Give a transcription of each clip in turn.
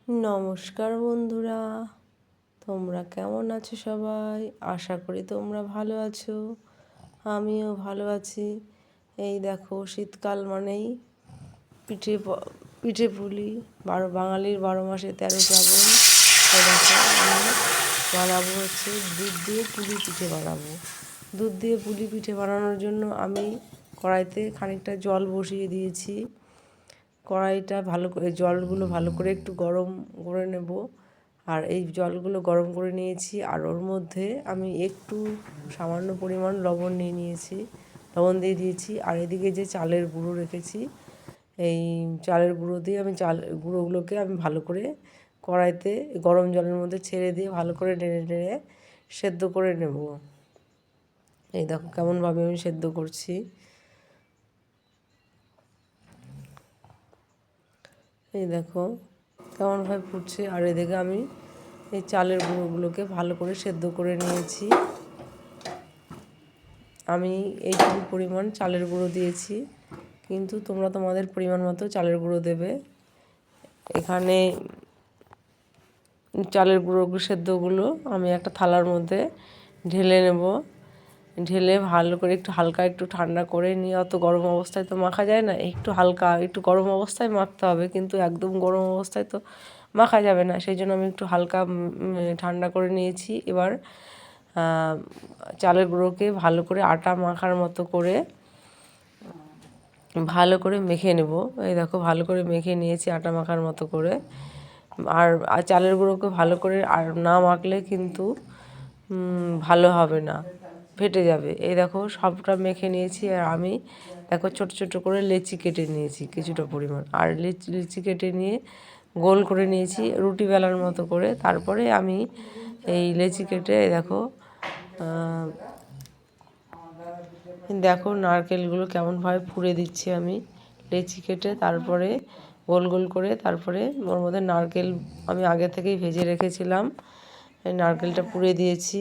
নমস্কার বন্ধুরা, তোমরা কেমন আছো সবাই? আশা করি তোমরা ভালো আছো। আমিও ভালো আছি। এই দেখো, শীতকাল মানেই পিঠে পিঠে পুলি, বাঙালির 12 মাসে 13 পার্বণ। এই দেখো, আমি বানাবো হচ্ছে দুধ দিয়ে পুলি পিঠে বানাবো। দুধ দিয়ে পুলি পিঠে বানানোর জন্য আমি কড়াইতে খানিকটা জল বসিয়ে দিয়েছি। কড়াইটা ভালো করে, জলগুলো ভালো করে একটু গরম করে নেব। আর এই জলগুলো গরম করে নিয়েছি, আর ওর মধ্যে আমি একটু সামান্য পরিমাণ লবণ নিয়ে নিয়েছি, লবণ দিয়ে দিয়েছি। আর এদিকে যে চালের গুঁড়ো রেখেছি, এই চালের গুঁড়ো দিয়ে গুঁড়োগুলোকে আমি ভালো করে কড়াইতে গরম জলের মধ্যে ছেড়ে দিয়ে ভালো করে নেড়ে নেড়ে সেদ্ধ করে নেব। এই দেখো কেমনভাবে আমি সেদ্ধ করছি। এই দেখো কেমনভাবে ফুটছে। আর এদিকে আমি এই চালের গুঁড়োগুলোকে ভালো করে সেদ্ধ করে নিয়েছি। আমি এইটুকু পরিমাণ চালের গুঁড়ো দিয়েছি, কিন্তু তোমরা তোমাদের পরিমাণ মতো চালের গুঁড়ো দেবে। এখানে চালের সেদ্ধগুলো আমি একটা থালার মধ্যে ঢেলে নেব। ঢেলে ভালো করে একটু হালকা একটু ঠান্ডা করে নিয়ে, অত গরম অবস্থায় তো মাখা যায় না, একটু হালকা একটু গরম অবস্থায় মাখতে হবে, কিন্তু একদম গরম অবস্থায় তো মাখা যাবে না। সেই জন্য আমি একটু হালকা ঠান্ডা করে নিয়েছি। এবার চালের গুঁড়োকে ভালো করে আটা মাখার মতো করে ভালো করে মেখে নেব। এই দেখো ভালো করে মেখে নিয়েছি আটা মাখার মতো করে। আর চালের গুঁড়োকে ভালো করে আর না মাখলে কিন্তু ভালো হবে না, ফেটে যাবে। এই দেখো সবটা মেখে নিয়েছি। আর আমি দেখো ছোট ছোট করে লেচি কেটে নিয়েছি কিছুটা পরিমাণ। আর লেচি কেটে নিয়ে গোল করে নিয়েছি রুটি বেলার মতো করে। তারপরে আমি এই লেচি কেটে দেখো দেখো নারকেলগুলো কেমনভাবে ফুঁড়ে দিচ্ছি আমি লেচি কেটে। তারপরে গোল গোল করে, তারপরে ওর মধ্যে নারকেল আমি আগে থেকেই ভেজে রেখেছিলাম, এই নারকেলটা পুড়ে দিয়েছি।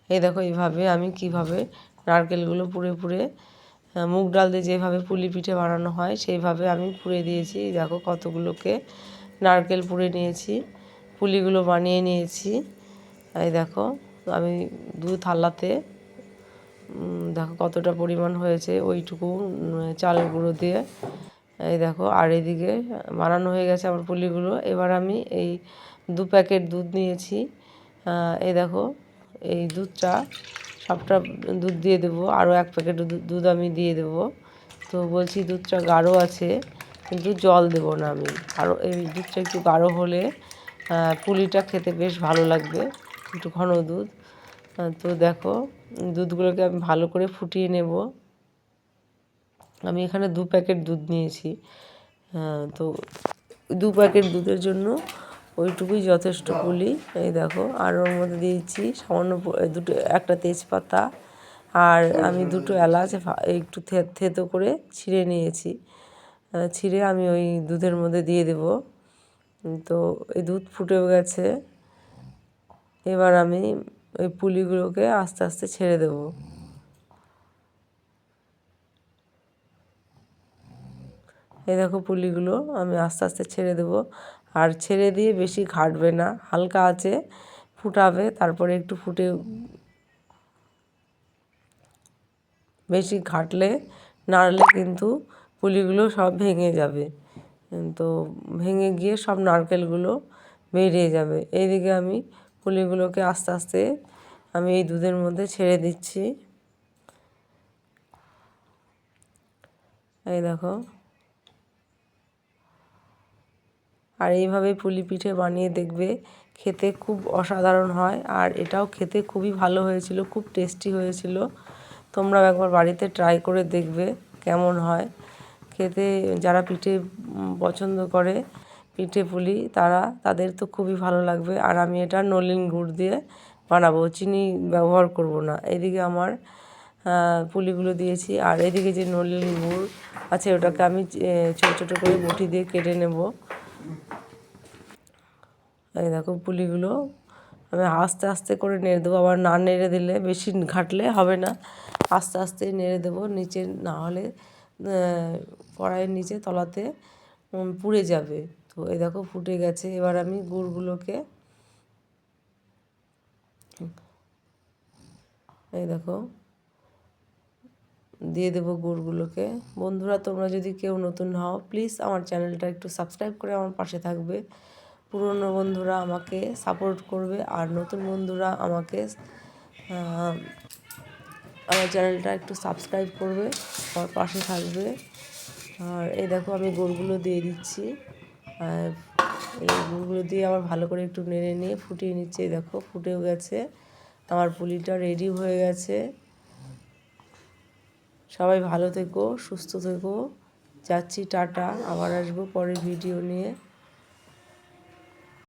এই দেখো এইভাবে আমি কিভাবে নারকেলগুলো পুড়ে পুড়ে মুগ ডাল দিয়ে যেভাবে পুলি পিঠে বানানো হয় সেইভাবে আমি পুড়ে দিয়েছি। দেখো কতগুলোকে নারকেল পুড়ে নিয়েছি, পুলিগুলো বানিয়ে নিয়েছি। এই দেখো আমি থালাতে দেখো কতটা পরিমাণ হয়েছে ওইটুকু চালের গুঁড়ো দিয়ে। এই দেখো, আর এদিকে বানানো হয়ে গেছে আমার পুলিগুলো। এবার আমি এই 2 প্যাকেট দুধ নিয়েছি। এই দেখো এই দুধটা সবটা দুধ দিয়ে দেবো, আরও 1 প্যাকেট দুধ আমি দিয়ে দেবো। তো বলছি দুধটা গাঢ় আছে, কিন্তু জল দেবো না আমি। আরও এই দুধটা একটু গাঢ় হলে পুলিটা খেতে বেশ ভালো লাগবে, একটু ঘন দুধ। তো দেখো দুধগুলোকে আমি ভালো করে ফুটিয়ে নেব। আমি এখানে 2 প্যাকেট দুধ নিয়েছি। তো 2 প্যাকেট দুধের জন্য ওইটুকুই যথেষ্ট পুলি। এই দেখো, আর ওর মধ্যে দিয়েছি সামান্য একটা তেজপাতা, আর আমি 2টো এলাচ একটু থেতো করে ছিঁড়ে নিয়েছি। ছিঁড়ে আমি ওই দুধের মধ্যে দিয়ে দেব। তো এই দুধ ফুটেও গেছে। এবার আমি ওই পুলিগুলোকে আস্তে আস্তে ছেড়ে দেব। এই দেখো পুলিগুলো আমি আস্তে আস্তে ছেড়ে দেব। আর ছেড়ে দিয়ে বেশি ঘাটবে না, হালকা আঁচে ফুটাবে। তারপরে একটু ফুটে, বেশি ঘাটলে নাড়লে কিন্তু পুলিগুলো সব ভেঙে যাবে। তো ভেঙে গিয়ে সব নারকেলগুলো বেরিয়ে যাবে। এইদিকে আমি পুলিগুলোকে আস্তে আস্তে আমি এই দুধের মধ্যে ছেড়ে দিচ্ছি। এই দেখো, আর এইভাবে পুলি পিঠে বানিয়ে দেখবে, খেতে খুব অসাধারণ হয়। আর এটাও খেতে খুবই ভালো হয়েছিল, খুব টেস্টি হয়েছিল। তোমরাও একবার বাড়িতে ট্রাই করে দেখবে কেমন হয় খেতে। যারা পিঠে পছন্দ করে, পিঠে পুলি, তাদের তো খুবই ভালো লাগবে। আর আমি এটা নলেন গুড় দিয়ে বানাবো, চিনি ব্যবহার করব না। এদিকে আমার পুলিগুলো দিয়েছি, আর এদিকে যে নলেন গুড় আছে ওটাকে আমি ছোটো ছোটো করে বটি দিয়ে কেটে নেব। এই দেখো পুলিগুলো আমি আস্তে আস্তে করে নেড়ে দেবো। আবার না নেড়ে দিলে, বেশি ঘাটলে হবে না, আস্তে আস্তে নেড়ে দেবো, নিচে না হলে কড়াইয়ের নিচে তলাতে পুড়ে যাবে। তো এই দেখো ফুটে গেছে। এবার আমি গুড়গুলোকে এই দেখো দিয়ে দেবো গুড়গুলোকে। বন্ধুরা, তোমরা যদি কেউ নতুন হও প্লিজ আমার চ্যানেলটা একটু সাবস্ক্রাইব করে আমার পাশে থাকবে। পুরনো বন্ধুরা আমাকে সাপোর্ট করবে, আর নতুন বন্ধুরা আমাকে আমার চ্যানেলটা একটু সাবস্ক্রাইব করবে, আমার পাশে থাকবে। আর এই দেখো আমি গুড়গুলো দিয়ে দিচ্ছি। আর এই গুড়গুলো দিয়ে আবার ভালো করে একটু নেড়ে নিয়ে ফুটিয়ে নিচ্ছে। এই দেখো ফুটেও গেছে, আমার পুলিটা রেডি হয়ে গেছে। সবাই ভালো থেকো, সুস্থ থেকো। যাচ্ছি, টাটা। আবার আসবো পরের ভিডিও নিয়ে।